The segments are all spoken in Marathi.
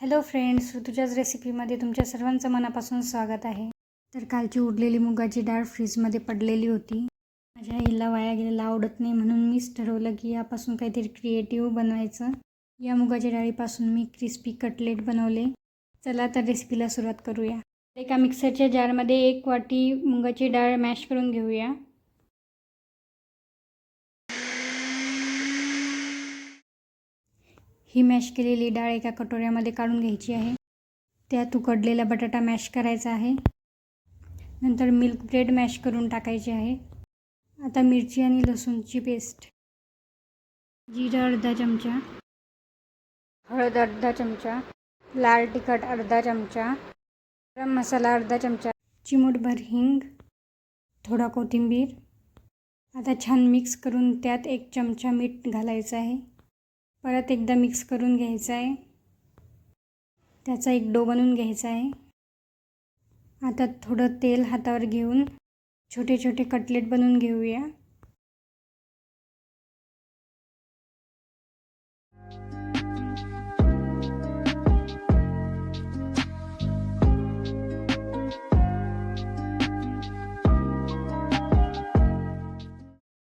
हॅलो फ्रेंड्स, ऋतुजाज रेसिपीमध्ये तुमच्या सर्वांचं मनापासून स्वागत आहे. तर कालची उरलेली मुगाची डाळ फ्रीजमध्ये पडलेली होती. माझ्या आईला वाया गेलेला आवडत नाही, म्हणून मीच ठरवलं की यापासून काहीतरी क्रिएटिव्ह बनवायचं. या मुगाच्या डाळीपासून मी क्रिस्पी कटलेट बनवले. चला तर रेसिपीला सुरुवात करूया. एका मिक्सरच्या जारमध्ये 1 वाटी मुगाची डाळ मॅश करून घेऊया. ही मॅश केलेली डाळ एका कटोऱ्यामध्ये काढून घ्यायची आहे. त्यात उकडलेला बटाटा मॅश करायचा आहे. नंतर मिल्क ब्रेड मॅश करून टाकायचे आहे. आता मिरची आणि लसूणची पेस्ट, जिरा अर्धा चमचा, हळद अर्धा चमचा, लाल तिखट अर्धा चमचा, गरम मसाला अर्धा चमचा, चिमूटभर हिंग, थोडा कोथिंबीर. आता छान मिक्स करून त्यात 1 चमचा मीठ घालायचं आहे. परत एकदा मिक्स करून घ्यायचं आहे. त्याचा एक डो बनवून घ्यायचा आहे. आता थोडं तेल हातावर घेऊन छोटे छोटे कटलेट बनवून घेऊया.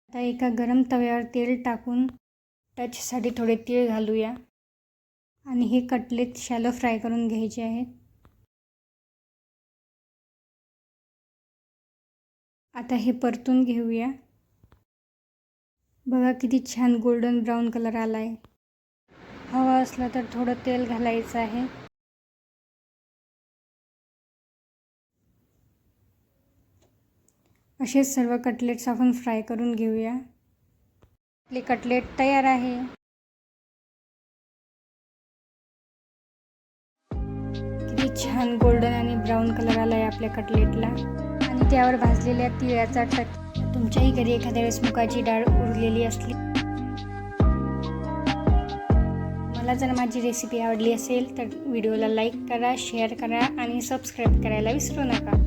आता एका गरम तव्यावर तेल टाकून टचसाठी थोडे तीळ घालूया आणि हे कटलेट शॅलो फ्राय करून घ्यायचे आहेत. आता हे परतून घेऊया. बघा किती छान गोल्डन ब्राऊन कलर आला आहे. हवा असला तर थोडं तेल घालायचं आहे. असेच सर्व कटलेट्स आपण फ्राय करून घेऊया. आपले कटलेट तयार आहे. किती छान गोल्डन आणि ब्राऊन कलर आला आहे आपल्या कटलेटला. आणि त्यावर भाजलेल्या तिळाचा टच. तुमच्याही घरी एखाद्या वेळेस मुगाची डाळ उरलेली असली, मला जर माझी रेसिपी आवडली असेल तर व्हिडिओला लाईक करा, शेअर करा आणि सबस्क्राईब करायला विसरू नका.